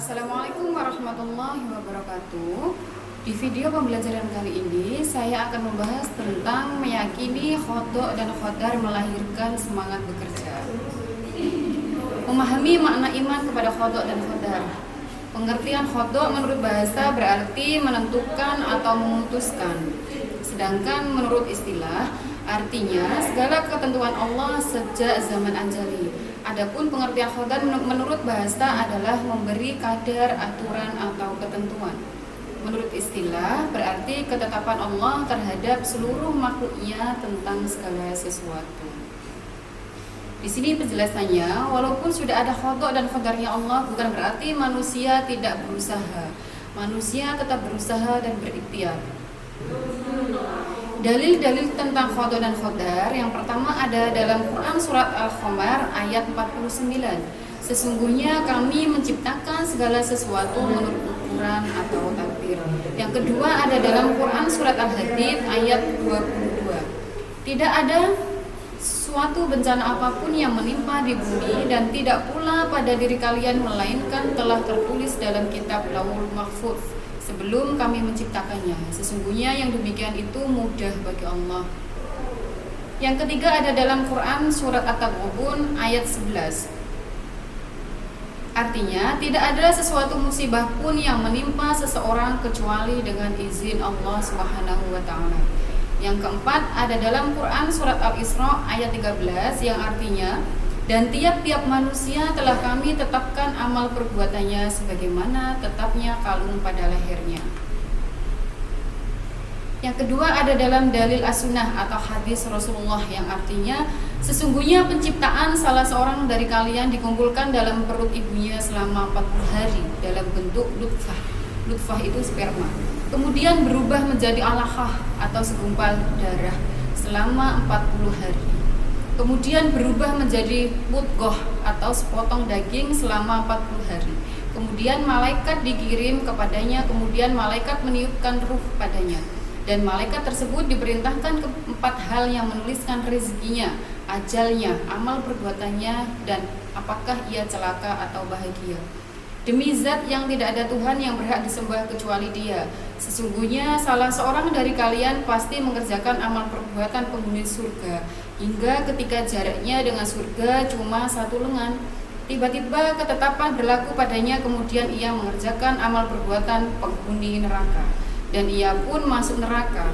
Assalamualaikum warahmatullahi wabarakatuh. Di video pembelajaran kali ini saya akan membahas tentang meyakini khodok dan khodar melahirkan semangat bekerja. Memahami makna iman kepada khodok dan khodar. Pengertian khodok menurut bahasa berarti menentukan atau memutuskan. Sedangkan menurut istilah artinya segala ketentuan Allah sejak zaman anjali. Adapun pengertian khodar menurut bahasa adalah memberi kadar, aturan, atau ketentuan. Menurut istilah berarti ketetapan Allah terhadap seluruh makhluknya tentang segala sesuatu. Di sini penjelasannya, walaupun sudah ada khodok dan khodarnya Allah, bukan berarti manusia tidak berusaha. Manusia tetap berusaha dan berikhtiar. Dalil-dalil tentang khodok dan khodar yang pertama ada dalam Quran surat Al-Qamar ayat 49. Sesungguhnya kami menciptakan segala sesuatu menurut ukuran atau takdir. Yang kedua ada dalam Quran surat Al-Hadid ayat 22. Tidak ada suatu bencana apapun yang menimpa di bumi dan tidak pula pada diri kalian melainkan telah tertulis dalam kitab Lauhul Mahfuz sebelum kami menciptakannya. Sesungguhnya yang demikian itu mudah bagi Allah. Yang ketiga ada dalam Quran surat At-Taghabun ayat 11. Artinya, tidak ada sesuatu musibah pun yang menimpa seseorang kecuali dengan izin Allah Subhanahu wa taala. Yang keempat ada dalam Quran surat Al-Isra ayat 13 yang artinya, dan tiap-tiap manusia telah kami tetapkan amal perbuatannya sebagaimana tetapnya kalung pada lehernya. Yang kedua ada dalam dalil as-sunnah atau hadis Rasulullah yang artinya, sesungguhnya penciptaan salah seorang dari kalian dikumpulkan dalam perut ibunya selama 40 hari dalam bentuk nutfah. Nutfah itu sperma. Kemudian berubah menjadi alaqah atau segumpal darah selama 40 hari. Kemudian berubah menjadi mudghah atau sepotong daging selama 40 hari. Kemudian malaikat dikirim kepadanya, kemudian malaikat meniupkan ruh padanya. Dan malaikat tersebut diperintahkan keempat hal yang menuliskan rezekinya, ajalnya, amal perbuatannya, dan apakah ia celaka atau bahagia. Demi zat yang tidak ada Tuhan yang berhak disembah kecuali Dia, sesungguhnya salah seorang dari kalian pasti mengerjakan amal perbuatan penghuni surga, hingga ketika jaraknya dengan surga cuma satu lengan, tiba-tiba ketetapan berlaku padanya, kemudian ia mengerjakan amal perbuatan penghuni neraka, dan ia pun masuk neraka.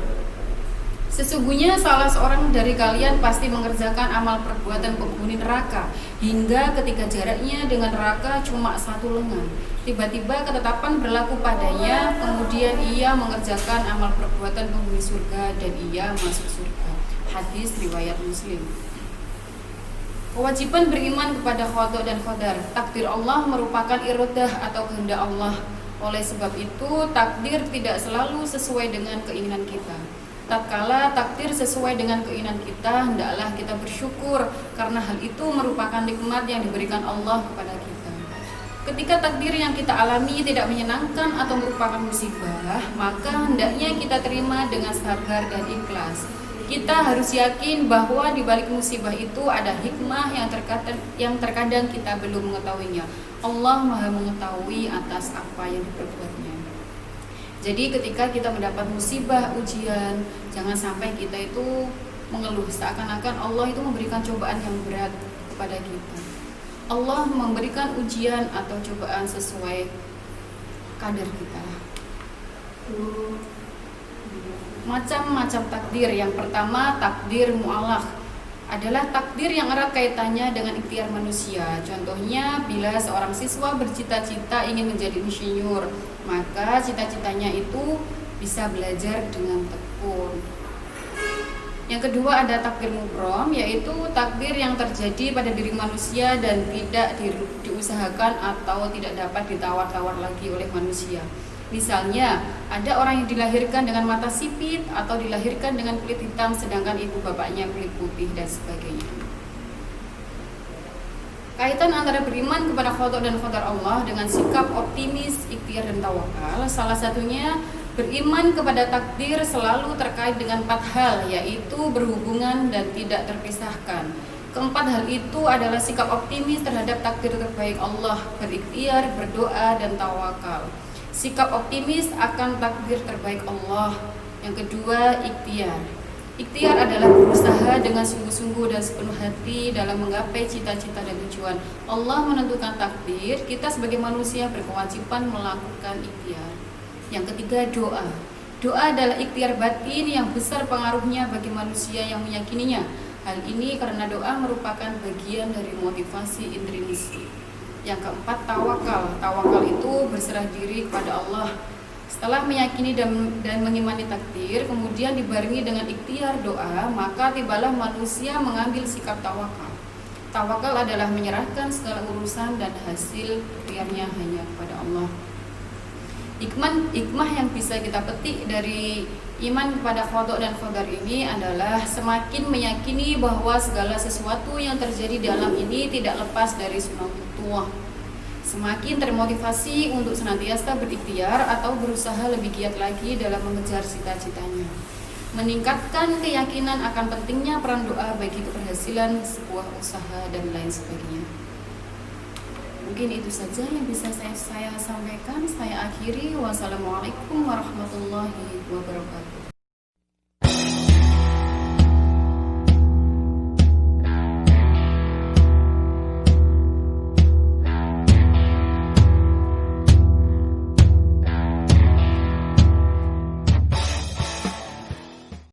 Sesungguhnya salah seorang dari kalian pasti mengerjakan amal perbuatan penghuni neraka, hingga ketika jaraknya dengan neraka cuma satu lengan, tiba-tiba ketetapan berlaku padanya, kemudian ia mengerjakan amal perbuatan penghuni surga, dan ia masuk surga. Hadis riwayat Muslim. Kewajiban beriman kepada khodok dan khodar. Takdir Allah merupakan iradah atau kehendak Allah. Oleh sebab itu, takdir tidak selalu sesuai dengan keinginan kita. Tatkala takdir sesuai dengan keinginan kita, hendaklah kita bersyukur karena hal itu merupakan nikmat yang diberikan Allah kepada kita. Ketika takdir yang kita alami tidak menyenangkan atau merupakan musibah, maka hendaknya kita terima dengan sabar dan ikhlas. Kita harus yakin bahwa di balik musibah itu ada hikmah yang terkadang kita belum mengetahuinya. Allah Maha mengetahui atas apa yang diperbuatnya. Jadi ketika kita mendapat musibah, ujian, jangan sampai kita itu mengeluh seakan-akan Allah itu memberikan cobaan yang berat kepada kita. Allah memberikan ujian atau cobaan sesuai kadar kita. Macam-macam takdir. Yang pertama, takdir mu'allaq adalah takdir yang erat kaitannya dengan ikhtiar manusia. Contohnya, bila seorang siswa bercita-cita ingin menjadi insinyur, maka cita-citanya itu bisa belajar dengan tekun. Yang kedua ada takdir mubrom, yaitu takdir yang terjadi pada diri manusia dan tidak diusahakan atau tidak dapat ditawar-tawar lagi oleh manusia. Misalnya, ada orang yang dilahirkan dengan mata sipit atau dilahirkan dengan kulit hitam sedangkan ibu bapaknya kulit putih dan sebagainya. Kaitan antara beriman kepada khodok dan khodar Allah dengan sikap optimis, ikhtiar dan tawakal, salah satunya beriman kepada takdir selalu terkait dengan 4 hal, yaitu berhubungan dan tidak terpisahkan. Keempat hal itu adalah sikap optimis terhadap takdir terbaik Allah, berikhtiar, berdoa, dan tawakal. Sikap optimis akan takdir terbaik Allah. Yang kedua, ikhtiar. Ikhtiar adalah berusaha dengan sungguh-sungguh dan sepenuh hati dalam menggapai cita-cita dan tujuan. Allah menentukan takdir, kita sebagai manusia berkewajiban melakukan ikhtiar. Yang ketiga, doa. Doa adalah ikhtiar batin yang besar pengaruhnya bagi manusia yang meyakininya. Hal ini karena doa merupakan bagian dari motivasi intrinsik. Yang keempat, tawakal. Tawakal itu berserah diri kepada Allah. Setelah meyakini dan mengimani takdir, kemudian dibarengi dengan ikhtiar doa, maka tibalah manusia mengambil sikap tawakal. Tawakal adalah menyerahkan segala urusan dan hasil ikhtiarnya hanya kepada Allah. Hikmah yang bisa kita petik dari iman kepada qada dan qadar ini adalah semakin meyakini bahwa segala sesuatu yang terjadi di alam ini tidak lepas dari sunatullah. Semakin termotivasi untuk senantiasa berikhtiar atau berusaha lebih giat lagi dalam mengejar cita-citanya. Meningkatkan keyakinan akan pentingnya peran doa bagi keberhasilan sebuah usaha dan lain sebagainya. Mungkin itu saja yang bisa saya sampaikan. Saya akhiri. Wassalamualaikum warahmatullahi wabarakatuh.